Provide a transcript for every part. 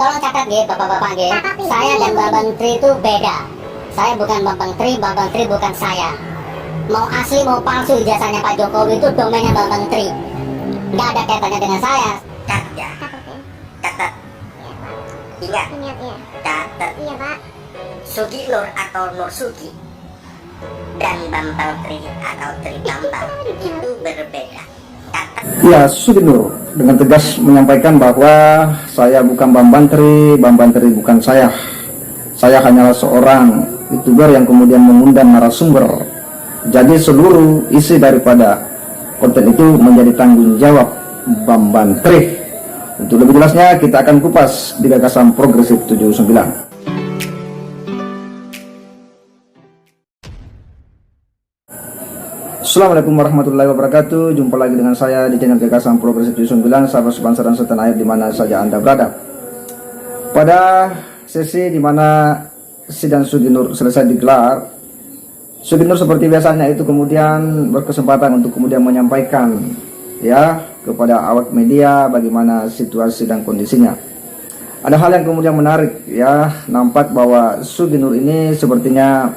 Tolong catat G, bapak-bapak G. Saya dan Bambang Tri itu beda. Saya bukan Bambang Tri bukan saya. Mau asli mau palsu ijazahnya Pak Jokowi itu domainnya Bambang Tri. Nggak ada kaitannya dengan saya. Catat ya. Catat. Ingat. Ingat ya. Catat. Iya Pak. Sugi Nur atau Nur Sugi dan Bambang Tri atau Tri Bambang itu berbeda. Ya, Sugi Nur dengan tegas menyampaikan bahwa saya bukan Bambang Tri bukan saya. Saya hanyalah seorang YouTuber yang kemudian mengundang narasumber. Jadi seluruh isi daripada konten itu menjadi tanggung jawab Bambang Tri. Untuk lebih jelasnya kita akan kupas di Gagasan Progresif 79. Assalamualaikum warahmatullahi wabarakatuh. Jumpa lagi dengan saya di channel Gagasan Progresif 79, sahabat sebansa dan setanah air dimana saja Anda berada. Pada sesi dimana sidang Sugi Nur selesai digelar, Sugi Nur seperti biasanya itu kemudian berkesempatan untuk kemudian menyampaikan ya kepada awak media bagaimana situasi dan kondisinya. Ada hal yang kemudian menarik ya, nampak bahwa Sugi Nur ini sepertinya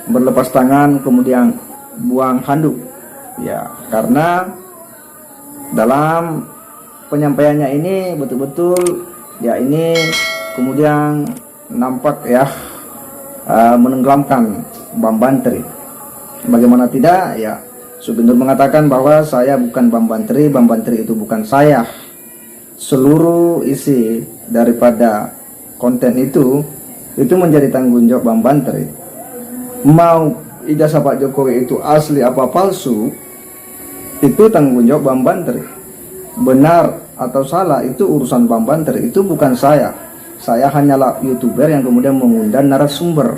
berlepas tangan kemudian buang handuk ya, karena dalam penyampaiannya ini betul-betul ya ini kemudian nampak ya menenggelamkan Bambang Tri. Bagaimana tidak ya, Sugi Nur mengatakan bahwa saya bukan Bambang Tri itu bukan saya. Seluruh isi daripada konten itu menjadi tanggung jawab Bambang Tri. Mau ijazah Pak Jokowi itu asli apa palsu, itu tanggung jawab Bambang Tri. Benar atau salah itu urusan Bambang Tri, itu bukan saya. Saya hanyalah YouTuber yang kemudian mengundang narasumber.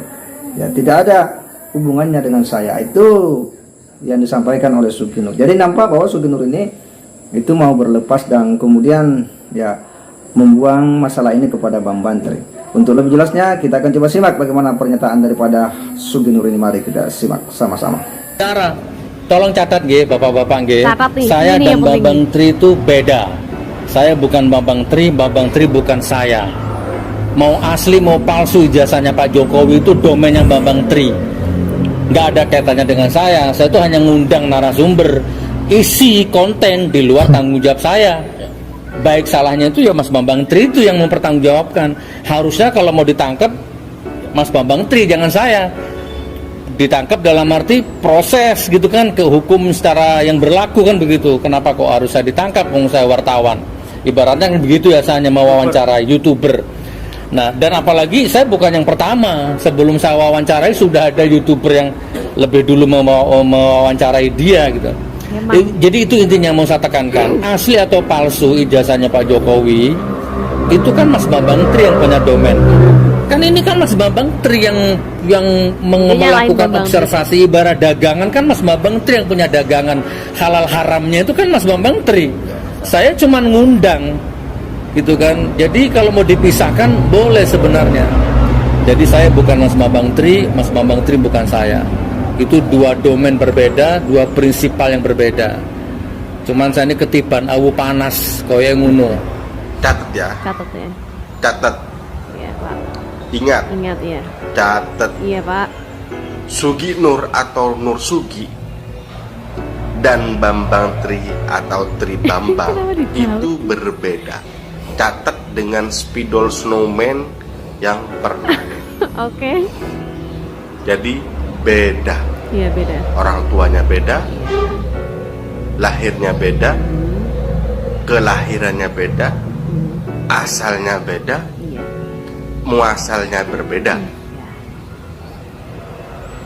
Ya, tidak ada hubungannya dengan saya. Itu yang disampaikan oleh Sugi Nur. Jadi nampak bahwa Sugi Nur ini itu mau berlepas dan kemudian ya membuang masalah ini kepada Bambang Tri. Untuk lebih jelasnya kita akan coba simak bagaimana pernyataan daripada Sugi Nur ini. Mari kita simak sama-sama. Cara, tolong catat G, bapak-bapak G. Saya ini dan Bambang Tri itu beda. Saya bukan Bambang Tri bukan saya. Mau asli mau palsu ijazahnya Pak Jokowi itu domainnya Bambang Tri. Nggak ada kaitannya dengan saya. Saya itu hanya ngundang narasumber. Isi konten di luar tanggung jawab saya. Baik salahnya itu ya Mas Bambang Tri itu yang mempertanggungjawabkan. Harusnya kalau mau ditangkap Mas Bambang Tri, jangan saya. Ditangkap dalam arti proses gitu kan, ke hukum secara yang berlaku kan begitu. Kenapa kok harus saya ditangkap kalau saya wartawan? Ibaratnya begitu ya, saya hanya mewawancarai YouTuber. Nah, dan apalagi saya bukan yang pertama. Sebelum saya wawancarai sudah ada YouTuber yang lebih dulu mewawancarai dia gitu. Jadi itu intinya mau saya tekankan. Asli atau palsu ijazahnya Pak Jokowi itu kan Mas Bambang Tri yang punya domain. Kan ini kan Mas Bambang Tri yang melakukan observasi ibarat dagangan, kan Mas Bambang Tri yang punya dagangan. Halal haramnya itu kan Mas Bambang Tri. Saya cuma ngundang gitu kan. Jadi kalau mau dipisahkan boleh sebenarnya. Jadi saya bukan Mas Bambang Tri bukan saya. Itu dua domain berbeda, dua prinsipal yang berbeda. Cuman saya ini ketiban awu panas koyo ngono. Catat ya. Catat ya. Catat. Iya Pak. Ingat. Ingat ya. Catat. Iya Pak. Sugi Nur atau Nur Sugi dan Bambang Tri atau Tri Bambang itu berbeda. Catat dengan spidol snowman yang permanen. Oke. Jadi beda. Iya beda. Orang tuanya beda, lahirnya beda, kelahirannya beda, asalnya beda, Iya. muasalnya berbeda,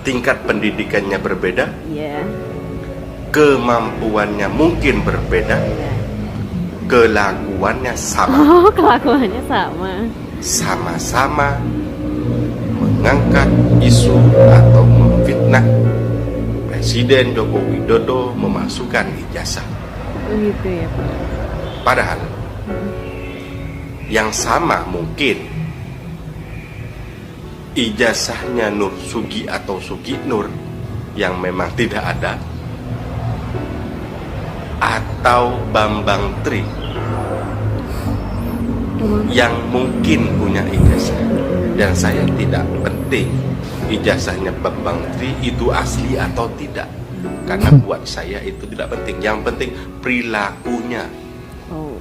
tingkat pendidikannya berbeda, Iya. kemampuannya mungkin berbeda, kelakuannya sama. Oh, kelakuannya sama. Sama-sama mengangkat isu atau memfitnah Presiden Joko Widodo memasukkan ijazah. Begitu ya Pak. Padahal yang sama mungkin ijazahnya Nur Sugi atau Sugi Nur yang memang tidak ada, atau Bambang Tri yang mungkin punya ijazah, dan saya tidak penting ijazahnya Bambang Tri itu asli atau tidak, karena buat saya itu tidak penting. Yang penting perilakunya, Oh.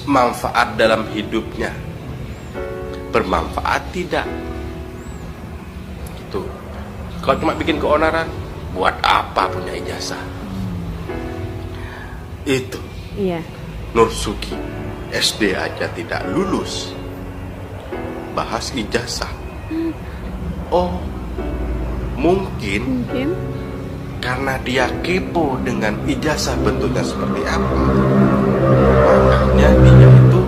manfaat dalam hidupnya, bermanfaat tidak. Itu kalau cuma bikin keonaran, buat apa punya ijazah? Itu Iya. Nur Sugi SD aja tidak lulus, bahas ijazah. Oh, mungkin Mungkin. karena dia kepo dengan ijazah bentuknya seperti apa, makanya dia itu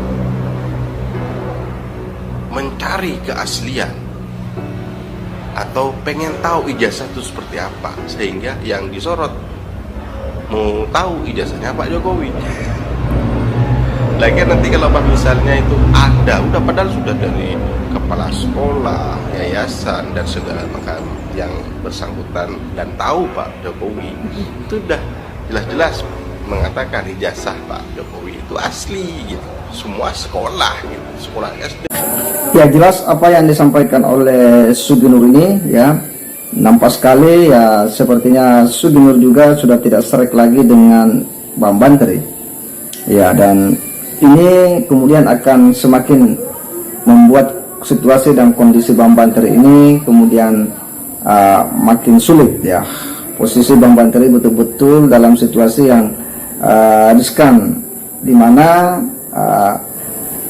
mencari keaslian atau pengen tahu ijazah itu seperti apa, sehingga yang disorot mau tahu ijazahnya Pak Jokowi. Lagi nanti kalau misalnya itu Anda udah, padahal sudah dari kepala sekolah, yayasan dan segala macam yang bersangkutan dan tahu Pak Jokowi, itu udah jelas-jelas mengatakan ijazah Pak Jokowi itu asli gitu. Semua sekolah gitu, sekolah SD. Ya, jelas apa yang disampaikan oleh Sugi Nur ini ya nampak sekali ya, sepertinya Sugi Nur juga sudah tidak serak lagi dengan Bambang Tri. Ya, dan ini kemudian akan semakin membuat situasi dan kondisi Bambang Tri ini kemudian makin sulit ya. Posisi Bambang Tri betul-betul dalam situasi yang riskan, di mana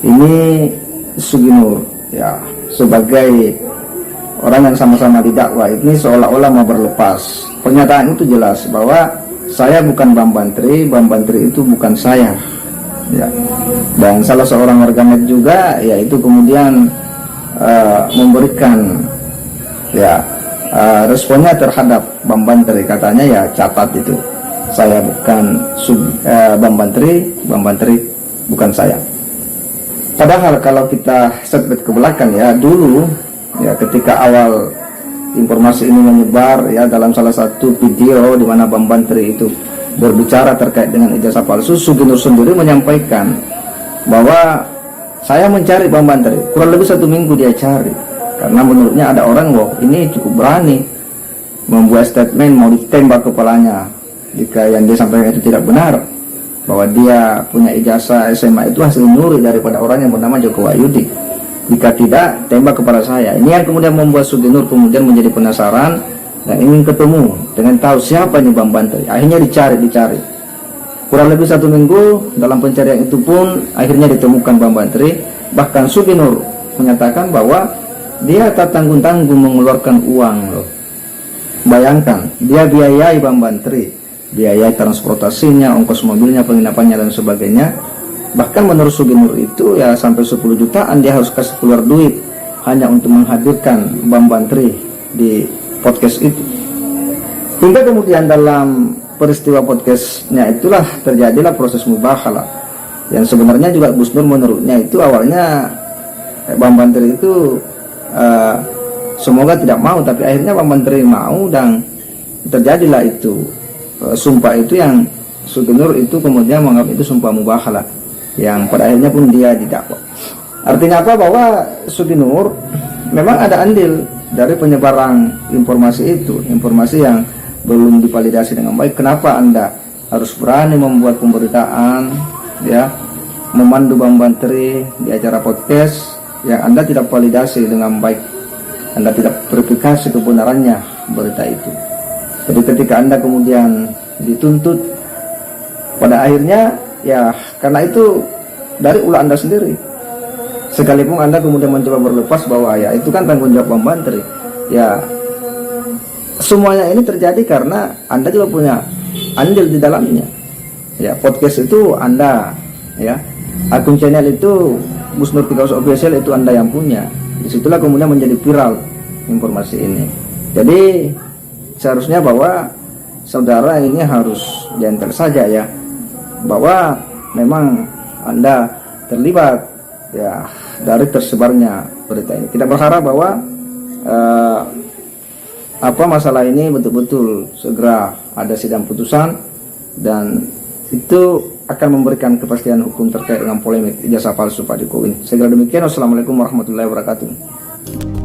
ini Sugi Nur ya sebagai orang yang sama-sama didakwa ini seolah-olah mau berlepas. Pernyataan itu jelas bahwa saya bukan Bambang Tri itu bukan saya. Ya. Dan salah seorang warganet juga yaitu kemudian memberikan ya responnya terhadap Bambang Tri, katanya ya catat itu saya bukan Bambang Tri bukan saya. Padahal kalau kita setback ke belakang ya, dulu ya ketika awal informasi ini menyebar ya dalam salah satu video di mana Bambang Tri itu berbicara terkait dengan ijazah palsu, Sugi Nur sendiri menyampaikan bahwa saya mencari Bambang Tri, kurang lebih 1 minggu dia cari, karena menurutnya ada orang, wah ini cukup berani membuat statement mau ditembak kepalanya jika yang dia sampaikan itu tidak benar, bahwa dia punya ijazah SMA itu hasil nyuri daripada orang yang bernama Joko Wahyudi, jika tidak tembak kepada saya. Ini yang kemudian membuat Sugi Nur kemudian menjadi penasaran dan ingin ketemu dengan tahu siapa ini Bambang Tri. Akhirnya dicari kurang lebih 1 minggu. Dalam pencarian itu pun akhirnya ditemukan Bambang Tri. Bahkan Sugi Nur menyatakan bahwa dia tak tanggung-tanggung mengeluarkan uang loh. Bayangkan, dia biayai Bambang Tri, biayai transportasinya, ongkos mobilnya, penginapannya dan sebagainya. Bahkan menurut Sugi Nur itu ya sampai 10 jutaan dia harus kasih keluar duit hanya untuk menghadirkan Bambang Tri di podcast itu. Hingga kemudian dalam peristiwa podcastnya itulah terjadilah proses mubahalah, yang sebenarnya juga Gus Nur menurutnya itu awalnya Bambang Tri itu semoga tidak mau, tapi akhirnya Bambang Tri mau dan terjadilah itu sumpah itu yang Sugi Nur itu kemudian menganggap itu sumpah mubahalah, yang pada akhirnya pun dia didakwa. Artinya apa? Bahwa Sugi Nur memang ada andil dari penyebaran informasi itu, informasi yang belum divalidasi dengan baik. Kenapa Anda harus berani membuat pemberitaan ya, memandu Bambang Tri di acara podcast yang Anda tidak validasi dengan baik, Anda tidak verifikasi kebenarannya berita itu. Jadi ketika Anda kemudian dituntut, pada akhirnya ya karena itu dari ulah Anda sendiri. Sekalipun Anda kemudian mencoba berlepas bahwa ya itu kan tanggung jawab Bambang Tri, ya semuanya ini terjadi karena Anda juga punya andil di dalamnya. Ya, podcast itu Anda, ya akun channel itu Gus Nur Tigaus Official itu Anda yang punya. Disitulah kemudian menjadi viral informasi ini. Jadi seharusnya bahwa saudara ini harus gentle saja ya, bahwa memang Anda terlibat ya dari tersebarnya berita ini. Kita berharap bahwa masalah ini betul-betul segera ada sidang putusan, dan itu akan memberikan kepastian hukum terkait dengan polemik ijazah palsu Pak Jokowi. Segera demikian, wassalamualaikum warahmatullahi wabarakatuh.